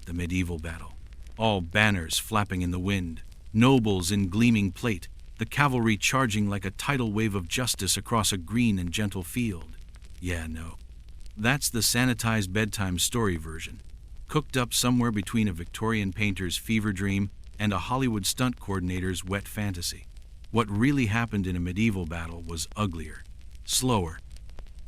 the medieval battle. All banners flapping in the wind, nobles in gleaming plate, the cavalry charging like a tidal wave of justice across a green and gentle field. Yeah, no. That's the sanitized bedtime story version, cooked up somewhere between a Victorian painter's fever dream and a Hollywood stunt coordinator's wet fantasy. What really happened in a medieval battle was uglier, slower,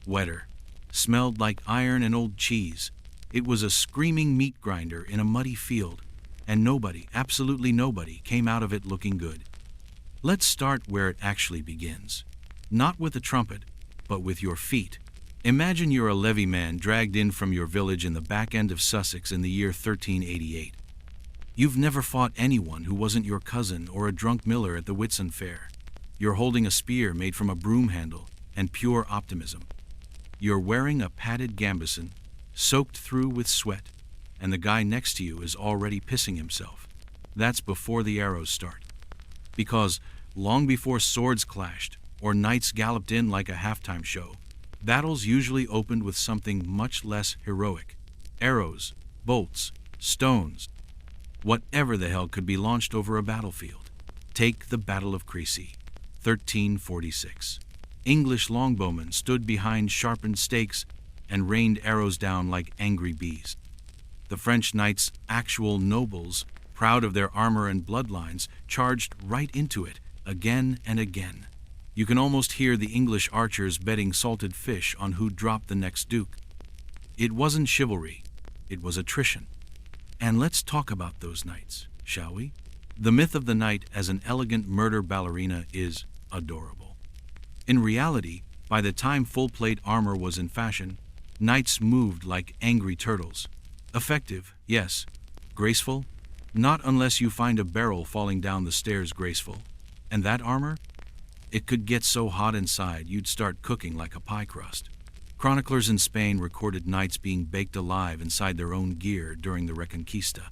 wetter, smelled like iron and old cheese. It was a screaming meat grinder in a muddy field, and nobody, absolutely nobody, came out of it looking good. Let's start where it actually begins. Not with a trumpet, but with your feet. Imagine you're a levy man dragged in from your village in the back end of Sussex in the year 1388. You've never fought anyone who wasn't your cousin or a drunk miller at the Whitsun Fair. You're holding a spear made from a broom handle and pure optimism. You're wearing a padded gambeson, soaked through with sweat, and the guy next to you is already pissing himself. That's before the arrows start. Because long before swords clashed or knights galloped in like a halftime show, battles usually opened with something much less heroic. Arrows, bolts, stones, whatever the hell could be launched over a battlefield. Take the Battle of Crécy, 1346. English longbowmen stood behind sharpened stakes and rained arrows down like angry bees. The French knights, actual nobles, proud of their armor and bloodlines, charged right into it, again and again. You can almost hear the English archers betting salted fish on who'd drop the next duke. It wasn't chivalry, it was attrition. And let's talk about those knights, shall we? The myth of the knight as an elegant murder ballerina is adorable. In reality, by the time full-plate armor was in fashion, knights moved like angry turtles. Effective, yes. Graceful? Not unless you find a barrel falling down the stairs graceful. And that armor? It could get so hot inside you'd start cooking like a pie crust. Chroniclers in Spain recorded knights being baked alive inside their own gear during the Reconquista.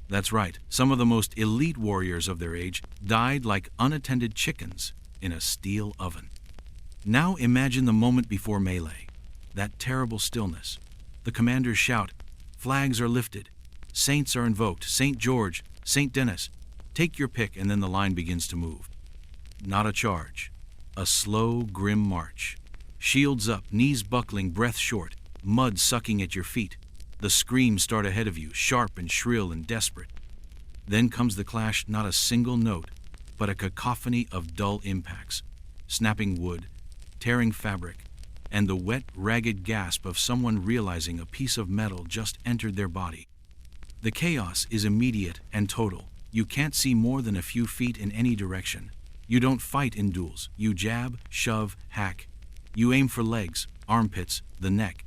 That's right, some of the most elite warriors of their age died like unattended chickens in a steel oven. Now imagine the moment before melee. That terrible stillness. The commanders shout, flags are lifted, saints are invoked, St. George, St. Denis. Take your pick, and then the line begins to move. Not a charge. A slow, grim march. Shields up, knees buckling, breath short, mud sucking at your feet. The screams start ahead of you, sharp and shrill and desperate. Then comes the clash, not a single note, but a cacophony of dull impacts, snapping wood, tearing fabric, and the wet, ragged gasp of someone realizing a piece of metal just entered their body. The chaos is immediate and total. You can't see more than a few feet in any direction. You don't fight in duels. You jab, shove, hack. You aim for legs, armpits, the neck.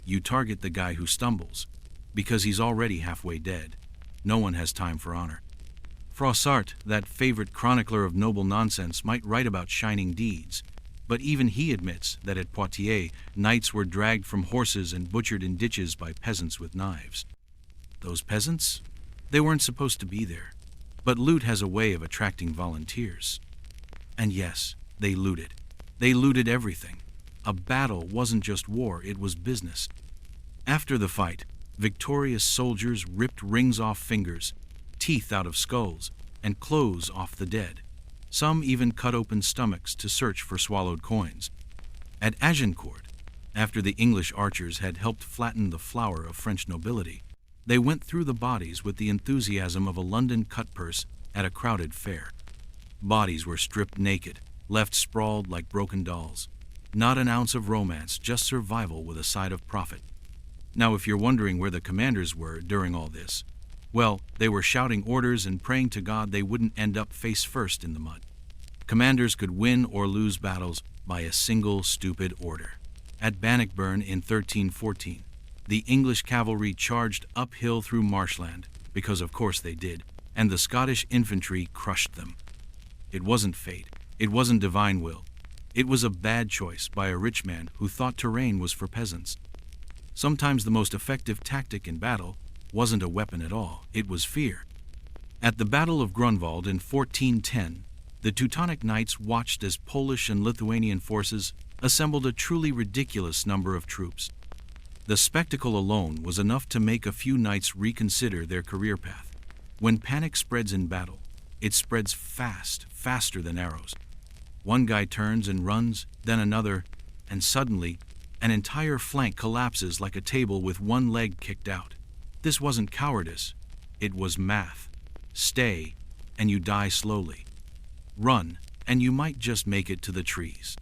You target the guy who stumbles, because he's already halfway dead. No one has time for honor. Froissart, that favorite chronicler of noble nonsense, might write about shining deeds, but even he admits that at Poitiers, knights were dragged from horses and butchered in ditches by peasants with knives. Those peasants? They weren't supposed to be there. But loot has a way of attracting volunteers. And yes, they looted. They looted everything. A battle wasn't just war, it was business. After the fight, victorious soldiers ripped rings off fingers, teeth out of skulls, and clothes off the dead. Some even cut open stomachs to search for swallowed coins. At Agincourt, after the English archers had helped flatten the flower of French nobility, they went through the bodies with the enthusiasm of a London cutpurse at a crowded fair. Bodies were stripped naked, left sprawled like broken dolls. Not an ounce of romance, just survival with a side of profit. Now, if you're wondering where the commanders were during all this, well, they were shouting orders and praying to God they wouldn't end up face first in the mud. Commanders could win or lose battles by a single stupid order. At Bannockburn in 1314, the English cavalry charged uphill through marshland, because of course they did, and the Scottish infantry crushed them. It wasn't fate. It wasn't divine will. It was a bad choice by a rich man who thought terrain was for peasants. Sometimes the most effective tactic in battle wasn't a weapon at all, it was fear. At the Battle of Grunwald in 1410, the Teutonic Knights watched as Polish and Lithuanian forces assembled a truly ridiculous number of troops. The spectacle alone was enough to make a few knights reconsider their career path. When panic spreads in battle, it spreads fast, faster than arrows. One guy turns and runs, then another, and suddenly, an entire flank collapses like a table with one leg kicked out. This wasn't cowardice, it was math. Stay, and you die slowly. Run, and you might just make it to the trees.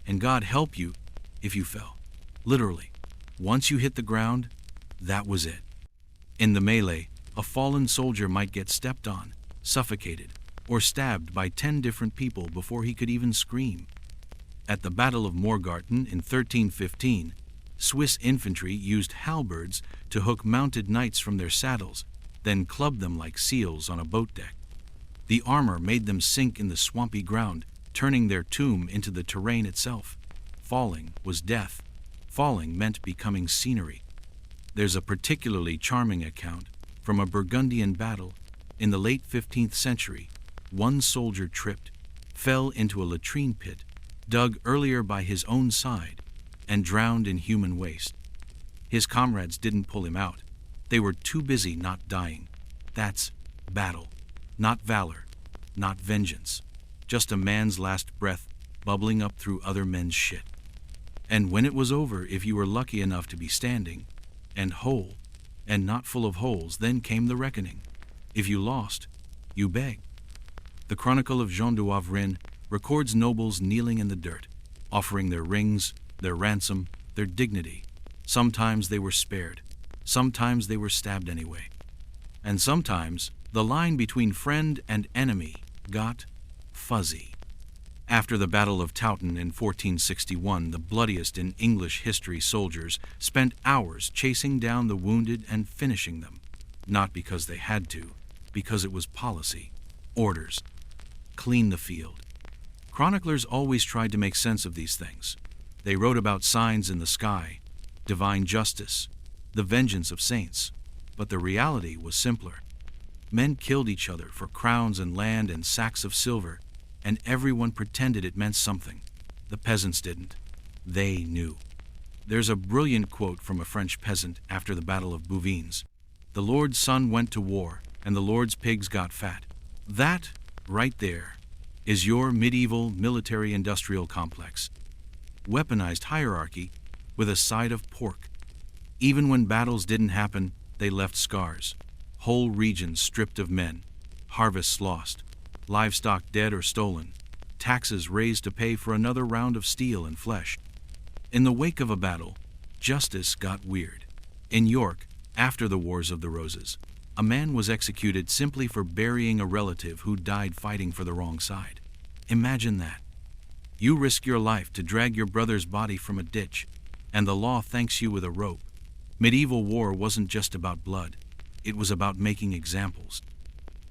And God help you if you fell. Literally, once you hit the ground, that was it. In the melee, a fallen soldier might get stepped on, suffocated, or stabbed by 10 different people before he could even scream. At the Battle of Morgarten in 1315, Swiss infantry used halberds to hook mounted knights from their saddles, then clubbed them like seals on a boat deck. The armor made them sink in the swampy ground, turning their tomb into the terrain itself. Falling was death. Falling meant becoming scenery. There's a particularly charming account from a Burgundian battle in the late 15th century. One soldier tripped, fell into a latrine pit, dug earlier by his own side, and drowned in human waste. His comrades didn't pull him out. They were too busy not dying. That's battle. Not valor, not vengeance. Just a man's last breath bubbling up through other men's shit. And when it was over, if you were lucky enough to be standing, and whole, and not full of holes, then came the reckoning. If you lost, you begged. The Chronicle of Jean de Wavrin records nobles kneeling in the dirt, offering their rings, their ransom, their dignity. Sometimes they were spared, sometimes they were stabbed anyway. And sometimes the line between friend and enemy got fuzzy. After the Battle of Towton in 1461, the bloodiest in English history, soldiers spent hours chasing down the wounded and finishing them. Not because they had to, because it was policy, orders. Clean the field. Chroniclers always tried to make sense of these things. They wrote about signs in the sky, divine justice, the vengeance of saints. But the reality was simpler. Men killed each other for crowns and land and sacks of silver, and everyone pretended it meant something. The peasants didn't. They knew. There's a brilliant quote from a French peasant after the Battle of Bouvines. The Lord's son went to war, and the Lord's pigs got fat. That, right there, is your medieval military-industrial complex. Weaponized hierarchy with a side of pork. Even when battles didn't happen, they left scars. Whole regions stripped of men, harvests lost, livestock dead or stolen, taxes raised to pay for another round of steel and flesh. In the wake of a battle, justice got weird. In York, after the Wars of the Roses, a man was executed simply for burying a relative who died fighting for the wrong side. Imagine that. You risk your life to drag your brother's body from a ditch, and the law thanks you with a rope. Medieval war wasn't just about blood. It was about making examples.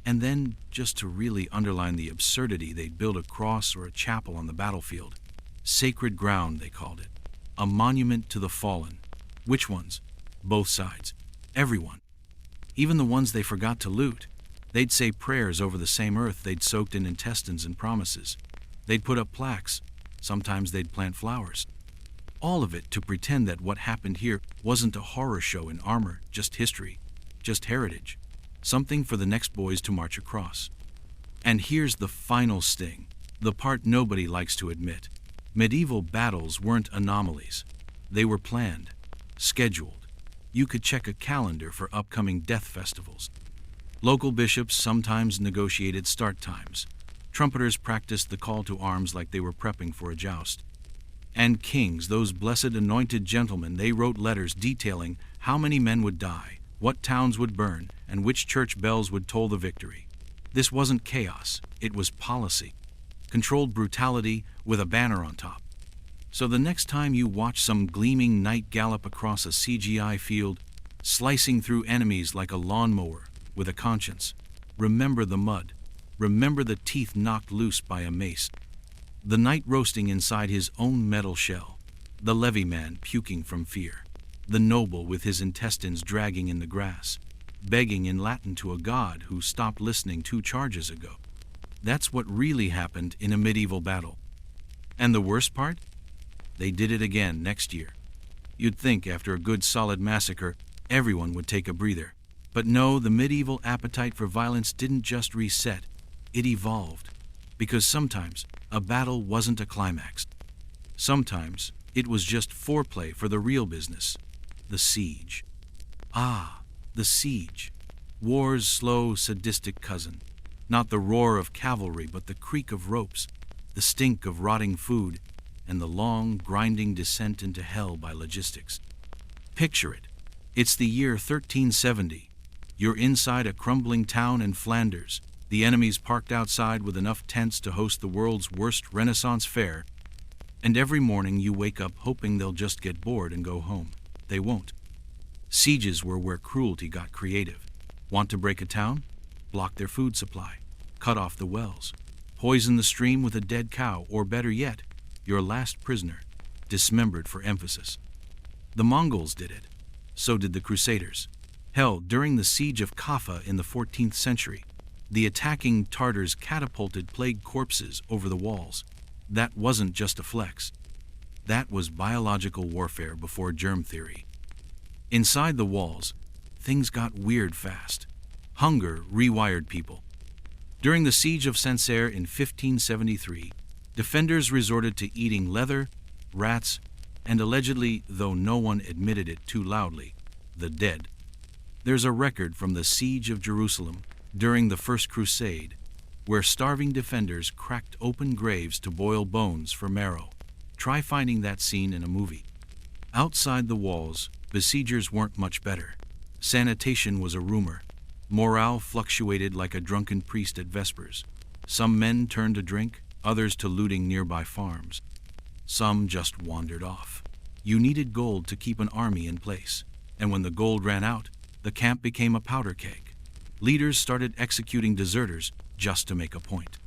And then, just to really underline the absurdity, they'd build a cross or a chapel on the battlefield. Sacred ground, they called it. A monument to the fallen. Which ones? Both sides. Everyone. Even the ones they forgot to loot. They'd say prayers over the same earth they'd soaked in intestines and promises. They'd put up plaques. Sometimes they'd plant flowers. All of it to pretend that what happened here wasn't a horror show in armor, just history, just heritage, something for the next boys to march across. And here's the final sting, the part nobody likes to admit. Medieval battles weren't anomalies. They were planned, scheduled. You could check a calendar for upcoming death festivals. Local bishops sometimes negotiated start times. Trumpeters practiced the call to arms like they were prepping for a joust. And kings, those blessed anointed gentlemen, they wrote letters detailing how many men would die, what towns would burn, and which church bells would toll the victory. This wasn't chaos, it was policy. Controlled brutality with a banner on top. So the next time you watch some gleaming knight gallop across a CGI field, slicing through enemies like a lawnmower with a conscience, remember the mud. Remember the teeth knocked loose by a mace. The knight roasting inside his own metal shell. The levy man puking from fear. The noble with his intestines dragging in the grass, begging in Latin to a god who stopped listening 2 charges ago. That's what really happened in a medieval battle. And the worst part? They did it again next year. You'd think after a good solid massacre, everyone would take a breather. But no, the medieval appetite for violence didn't just reset, it evolved. Because sometimes, a battle wasn't a climax. Sometimes, it was just foreplay for the real business, the siege. Ah, the siege. War's slow, sadistic cousin. Not the roar of cavalry, but the creak of ropes, the stink of rotting food, and the long, grinding descent into hell by logistics. Picture it. It's the year 1370. You're inside a crumbling town in Flanders, the enemy's parked outside with enough tents to host the world's worst Renaissance fair, and every morning you wake up hoping they'll just get bored and go home. They won't. Sieges were where cruelty got creative. Want to break a town? Block their food supply. Cut off the wells. Poison the stream with a dead cow, or better yet, your last prisoner, dismembered for emphasis. The Mongols did it. So did the Crusaders. Hell, during the siege of Kaffa in the 14th century, the attacking Tartars catapulted plague corpses over the walls. That wasn't just a flex. That was biological warfare before germ theory. Inside the walls, things got weird fast. Hunger rewired people. During the siege of Sancerre in 1573, defenders resorted to eating leather, rats, and allegedly, though no one admitted it too loudly, the dead. There's a record from the siege of Jerusalem during the First Crusade, where starving defenders cracked open graves to boil bones for marrow. Try finding that scene in a movie. Outside the walls, besiegers weren't much better. Sanitation was a rumor. Morale fluctuated like a drunken priest at Vespers. Some men turned to drink, others to looting nearby farms. Some just wandered off. You needed gold to keep an army in place, and when the gold ran out, the camp became a powder keg. Leaders started executing deserters just to make a point.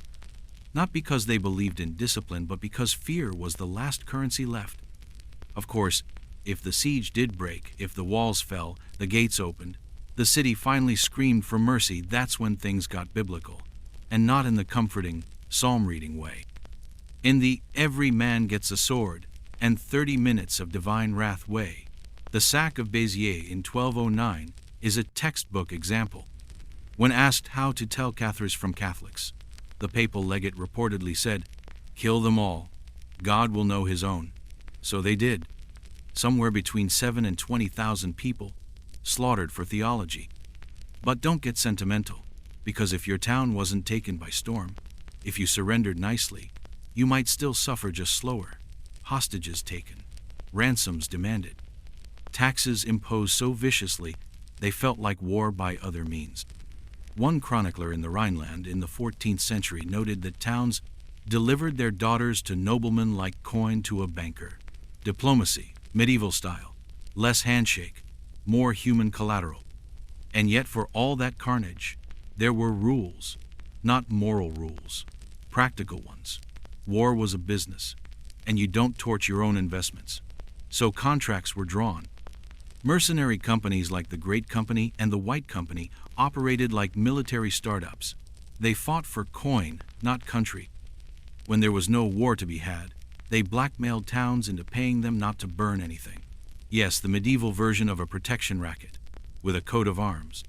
Not because they believed in discipline, but because fear was the last currency left. Of course, if the siege did break, if the walls fell, the gates opened, the city finally screamed for mercy, that's when things got biblical. And not in the comforting, psalm-reading way. In the every man gets a sword and 30 minutes of divine wrath way. The sack of Béziers in 1209 is a textbook example. When asked how to tell Cathars from Catholics, the papal legate reportedly said, "Kill them all. God will know his own." So they did. Somewhere between 7 and 20,000 people slaughtered for theology. But don't get sentimental, because if your town wasn't taken by storm, if you surrendered nicely, you might still suffer just slower. Hostages taken, ransoms demanded, taxes imposed so viciously they felt like war by other means. One chronicler in the Rhineland in the 14th century noted that towns delivered their daughters to noblemen like coin to a banker. Diplomacy, medieval style, less handshake, more human collateral. And yet for all that carnage, there were rules, not moral rules, practical ones. War was a business, and you don't torch your own investments. So contracts were drawn. Mercenary companies like the Great Company and the White Company operated like military startups. They fought for coin, not country. When there was no war to be had, they blackmailed towns into paying them not to burn anything. Yes, the medieval version of a protection racket, with a coat of arms.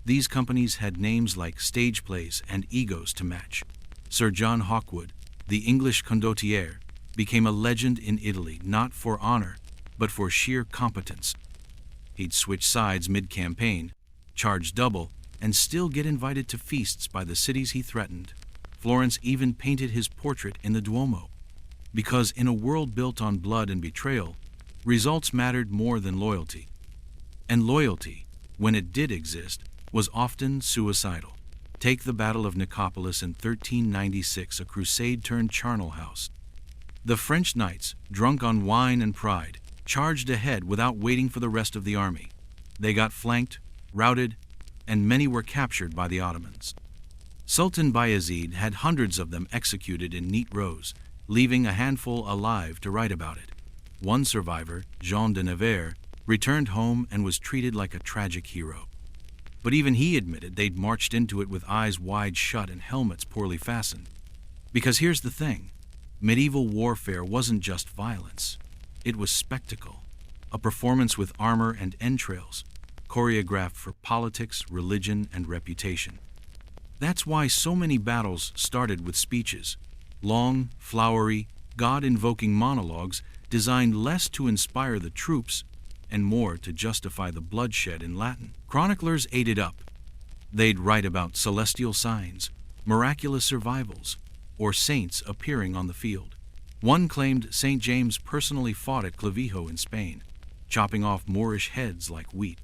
These companies had names like stage plays and egos to match. Sir John Hawkwood, the English condottiere, became a legend in Italy not for honor, but for sheer competence. He'd switch sides mid-campaign, charge double, and still get invited to feasts by the cities he threatened. Florence even painted his portrait in the Duomo. Because in a world built on blood and betrayal, results mattered more than loyalty. And loyalty, when it did exist, was often suicidal. Take the Battle of Nicopolis in 1396, a crusade turned charnel house. The French knights, drunk on wine and pride, charged ahead without waiting for the rest of the army. They got flanked, routed, and many were captured by the Ottomans. Sultan Bayezid had hundreds of them executed in neat rows, leaving a handful alive to write about it. One survivor, Jean de Nevers, returned home and was treated like a tragic hero. But even he admitted they'd marched into it with eyes wide shut and helmets poorly fastened. Because here's the thing, medieval warfare wasn't just violence. It was spectacle, a performance with armor and entrails, choreographed for politics, religion, and reputation. That's why so many battles started with speeches, long, flowery, God-invoking monologues designed less to inspire the troops and more to justify the bloodshed in Latin. Chroniclers ate it up. They'd write about celestial signs, miraculous survivals, or saints appearing on the field. One claimed St. James personally fought at Clavijo in Spain, chopping off Moorish heads like wheat.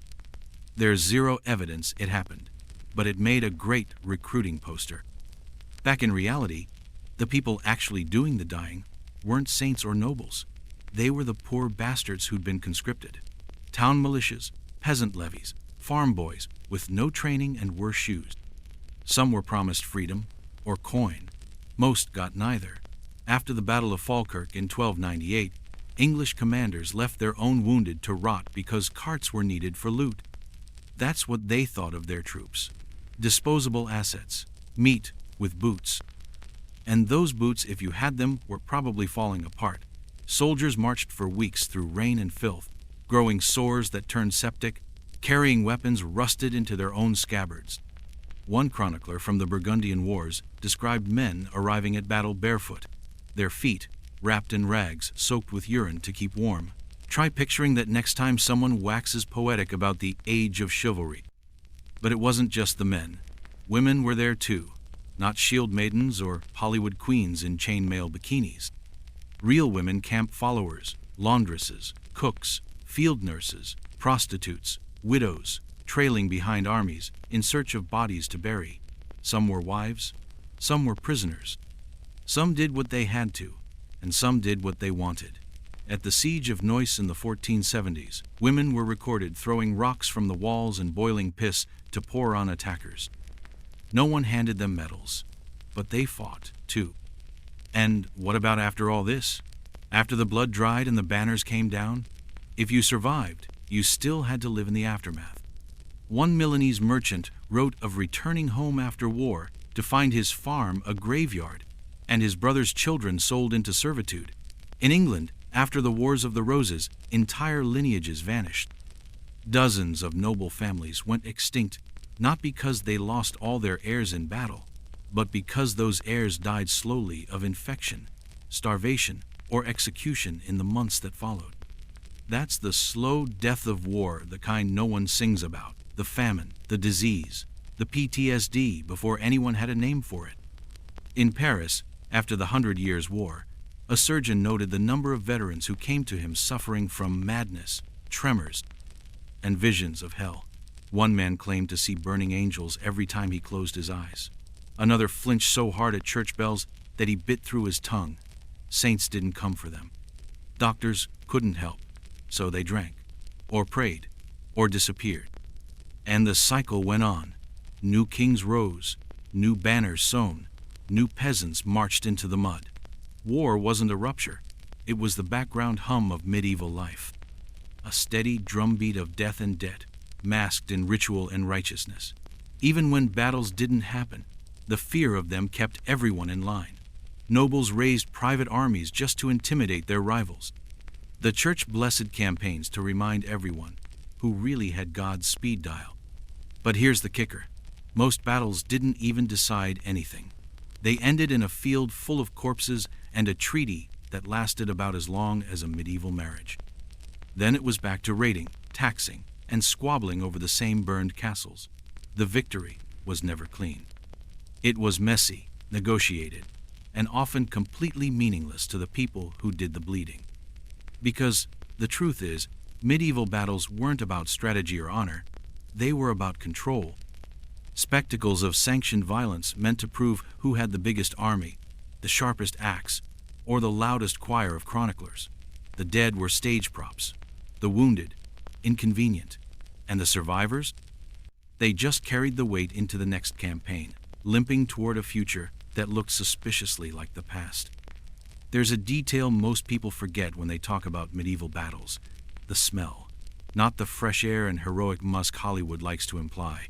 There's zero evidence it happened, but it made a great recruiting poster. Back in reality, the people actually doing the dying weren't saints or nobles. They were the poor bastards who'd been conscripted. Town militias, peasant levies, farm boys with no training and worse shoes. Some were promised freedom or coin. Most got neither. After the Battle of Falkirk in 1298, English commanders left their own wounded to rot because carts were needed for loot. That's what they thought of their troops. Disposable assets, meat with boots. And those boots, if you had them, were probably falling apart. Soldiers marched for weeks through rain and filth, growing sores that turned septic, carrying weapons rusted into their own scabbards. One chronicler from the Burgundian Wars described men arriving at battle barefoot, their feet wrapped in rags soaked with urine to keep warm. Try picturing that next time someone waxes poetic about the age of chivalry. But it wasn't just the men. Women were there too, not shield maidens or Hollywood queens in chainmail bikinis. Real women, camp followers, laundresses, cooks, field nurses, prostitutes, widows, trailing behind armies in search of bodies to bury. Some were wives, some were prisoners. Some did what they had to, and some did what they wanted. At the siege of Neuss in the 1470s, women were recorded throwing rocks from the walls and boiling piss to pour on attackers. No one handed them medals, but they fought, too. And what about after all this? After the blood dried and the banners came down? If you survived, you still had to live in the aftermath. One Milanese merchant wrote of returning home after war to find his farm a graveyard and his brother's children sold into servitude. In England, after the Wars of the Roses, entire lineages vanished. Dozens of noble families went extinct, not because they lost all their heirs in battle, but because those heirs died slowly of infection, starvation, or execution in the months that followed. That's the slow death of war, the kind no one sings about, the famine, the disease, the PTSD before anyone had a name for it. In Paris, after the 100 Years' War, a surgeon noted the number of veterans who came to him suffering from madness, tremors, and visions of hell. One man claimed to see burning angels every time he closed his eyes. Another flinched so hard at church bells that he bit through his tongue. Saints didn't come for them. Doctors couldn't help, so they drank, or prayed, or disappeared. And the cycle went on. New kings rose, new banners sown, new peasants marched into the mud. War wasn't a rupture. It was the background hum of medieval life. A steady drumbeat of death and debt, masked in ritual and righteousness. Even when battles didn't happen, the fear of them kept everyone in line. Nobles raised private armies just to intimidate their rivals. The church blessed campaigns to remind everyone who really had God's speed dial. But here's the kicker. Most battles didn't even decide anything. They ended in a field full of corpses and a treaty that lasted about as long as a medieval marriage. Then it was back to raiding, taxing, and squabbling over the same burned castles. The victory was never clean. It was messy, negotiated, and often completely meaningless to the people who did the bleeding. Because the truth is, medieval battles weren't about strategy or honor, they were about control. Spectacles of sanctioned violence meant to prove who had the biggest army, the sharpest axe, or the loudest choir of chroniclers. The dead were stage props, the wounded, inconvenient, and the survivors? They just carried the weight into the next campaign, limping toward a future that looked suspiciously like the past. There's a detail most people forget when they talk about medieval battles: the smell. Not the fresh air and heroic musk Hollywood likes to imply.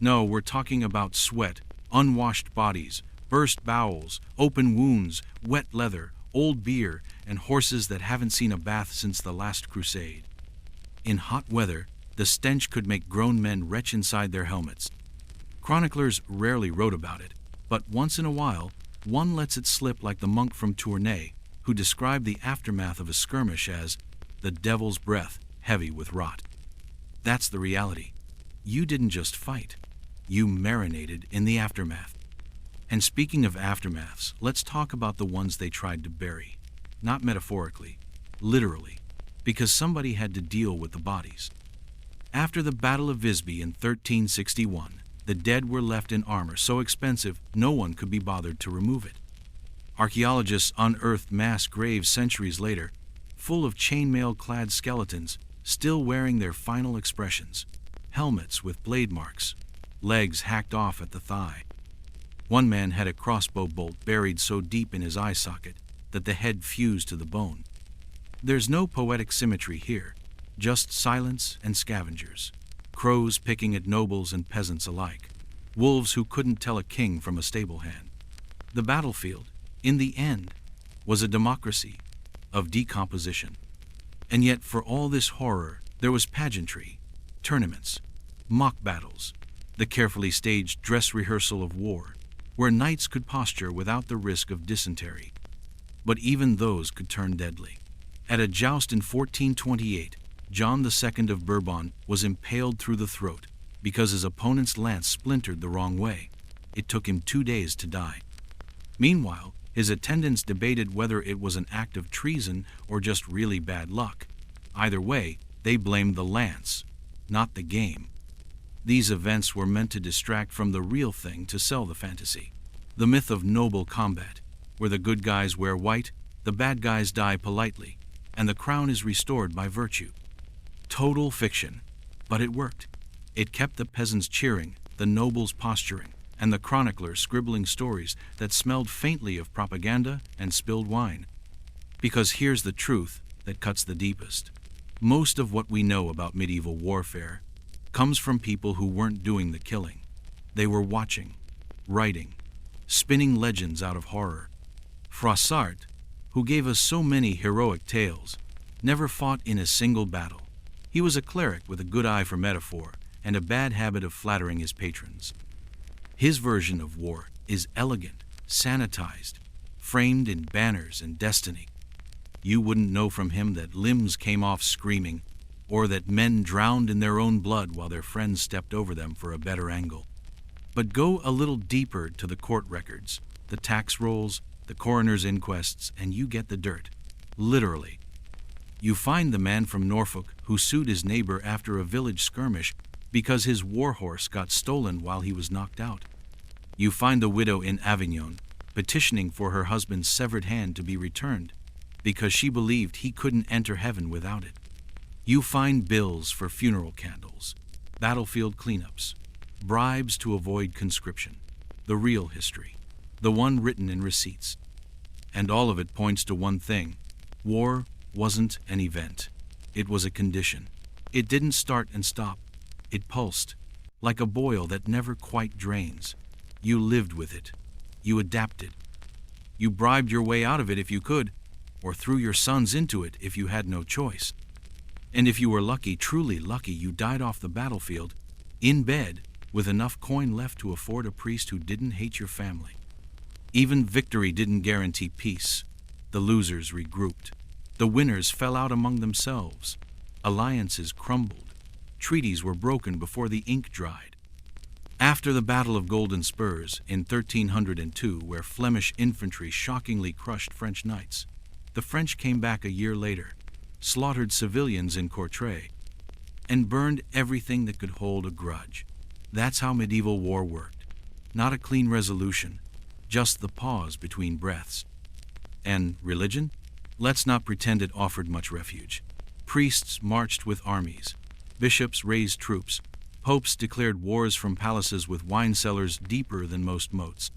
No, we're talking about sweat, unwashed bodies, burst bowels, open wounds, wet leather, old beer, and horses that haven't seen a bath since the last crusade. In hot weather, the stench could make grown men retch inside their helmets. Chroniclers rarely wrote about it, but once in a while, one lets it slip, like the monk from Tournai, who described the aftermath of a skirmish as the devil's breath, heavy with rot. That's the reality. You didn't just fight, you marinated in the aftermath. And speaking of aftermaths, let's talk about the ones they tried to bury. Not metaphorically, literally, because somebody had to deal with the bodies. After the Battle of Visby in 1361, the dead were left in armor so expensive no one could be bothered to remove it. Archaeologists unearthed mass graves centuries later, full of chainmail-clad skeletons, still wearing their final expressions, helmets with blade marks, legs hacked off at the thigh. One man had a crossbow bolt buried so deep in his eye socket that the head fused to the bone. There's no poetic symmetry here, just silence and scavengers, crows picking at nobles and peasants alike, wolves who couldn't tell a king from a stable hand. The battlefield, in the end, was a democracy of decomposition. And yet, for all this horror, there was pageantry, tournaments, mock battles, the carefully staged dress rehearsal of war, where knights could posture without the risk of dysentery. But even those could turn deadly. At a joust in 1428, John II of Bourbon was impaled through the throat because his opponent's lance splintered the wrong way. It took him 2 days to die. Meanwhile, his attendants debated whether it was an act of treason or just really bad luck. Either way, they blamed the lance, not the game. These events were meant to distract from the real thing to sell the fantasy. The myth of noble combat, where the good guys wear white, the bad guys die politely, and the crown is restored by virtue. Total fiction, but it worked. It kept the peasants cheering, the nobles posturing, and the chroniclers scribbling stories that smelled faintly of propaganda and spilled wine. Because here's the truth that cuts the deepest. Most of what we know about medieval warfare comes from people who weren't doing the killing. They were watching, writing, spinning legends out of horror. Froissart, who gave us so many heroic tales, never fought in a single battle. He was a cleric with a good eye for metaphor and a bad habit of flattering his patrons. His version of war is elegant, sanitized, framed in banners and destiny. You wouldn't know from him that limbs came off screaming, or that men drowned in their own blood while their friends stepped over them for a better angle. But go a little deeper to the court records, the tax rolls, the coroner's inquests, and you get the dirt. Literally. You find the man from Norfolk who sued his neighbor after a village skirmish because his war horse got stolen while he was knocked out. You find the widow in Avignon petitioning for her husband's severed hand to be returned because she believed he couldn't enter heaven without it. You find bills for funeral candles, battlefield cleanups, bribes to avoid conscription, the real history, the one written in receipts. And all of it points to one thing: war wasn't an event. It was a condition. It didn't start and stop. It pulsed, like a boil that never quite drains. You lived with it. You adapted. You bribed your way out of it if you could, or threw your sons into it if you had no choice. And if you were lucky, truly lucky, you died off the battlefield, in bed, with enough coin left to afford a priest who didn't hate your family. Even victory didn't guarantee peace. The losers regrouped. The winners fell out among themselves. Alliances crumbled. Treaties were broken before the ink dried. After the Battle of Golden Spurs in 1302, where Flemish infantry shockingly crushed French knights, the French came back a year later, slaughtered civilians in Courtrai, and burned everything that could hold a grudge. That's how medieval war worked. Not a clean resolution, just the pause between breaths. And religion? Let's not pretend it offered much refuge. Priests marched with armies. Bishops raised troops. Popes declared wars from palaces with wine cellars deeper than most moats.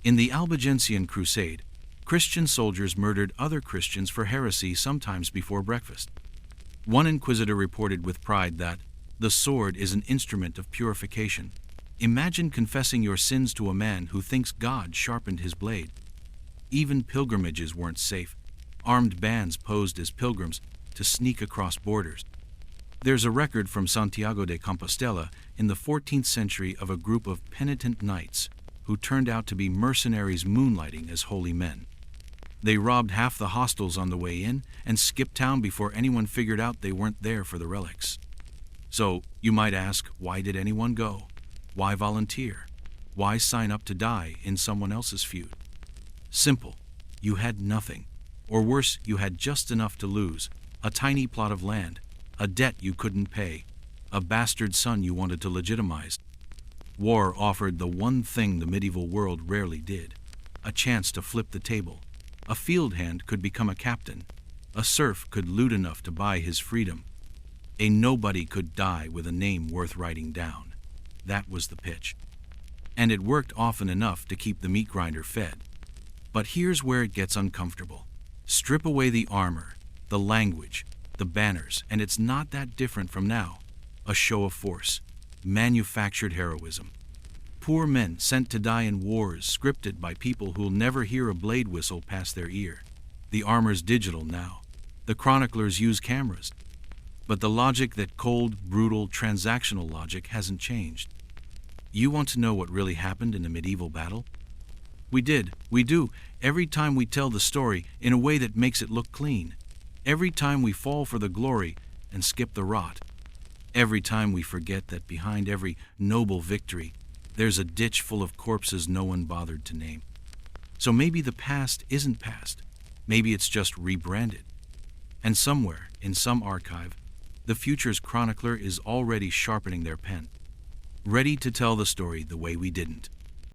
In the Albigensian Crusade, Christian soldiers murdered other Christians for heresy sometimes before breakfast. One inquisitor reported with pride that the sword is an instrument of purification. Imagine confessing your sins to a man who thinks God sharpened his blade. Even pilgrimages weren't safe. Armed bands posed as pilgrims to sneak across borders. There's a record from Santiago de Compostela in the 14th century of a group of penitent knights who turned out to be mercenaries moonlighting as holy men. They robbed half the hostels on the way in and skipped town before anyone figured out they weren't there for the relics. So, you might ask, why did anyone go? Why volunteer? Why sign up to die in someone else's feud? Simple. You had nothing. Or worse, you had just enough to lose. A tiny plot of land, a debt you couldn't pay, a bastard son you wanted to legitimize. War offered the one thing the medieval world rarely did: a chance to flip the table. A field hand could become a captain. A serf could loot enough to buy his freedom. A nobody could die with a name worth writing down. That was the pitch. And it worked often enough to keep the meat grinder fed. But here's where it gets uncomfortable. Strip away the armor, the language, the banners, and it's not that different from now. A show of force, manufactured heroism. Poor men sent to die in wars scripted by people who'll never hear a blade whistle pass their ear. The armor's digital now. The chroniclers use cameras. But the logic, that cold, brutal, transactional logic, hasn't changed. You want to know what really happened in a medieval battle? We do, every time we tell the story in a way that makes it look clean. Every time we fall for the glory and skip the rot. Every time we forget that behind every noble victory, there's a ditch full of corpses no one bothered to name. So maybe the past isn't past. Maybe it's just rebranded. And somewhere, in some archive, the future's chronicler is already sharpening their pen, ready to tell the story the way we didn't.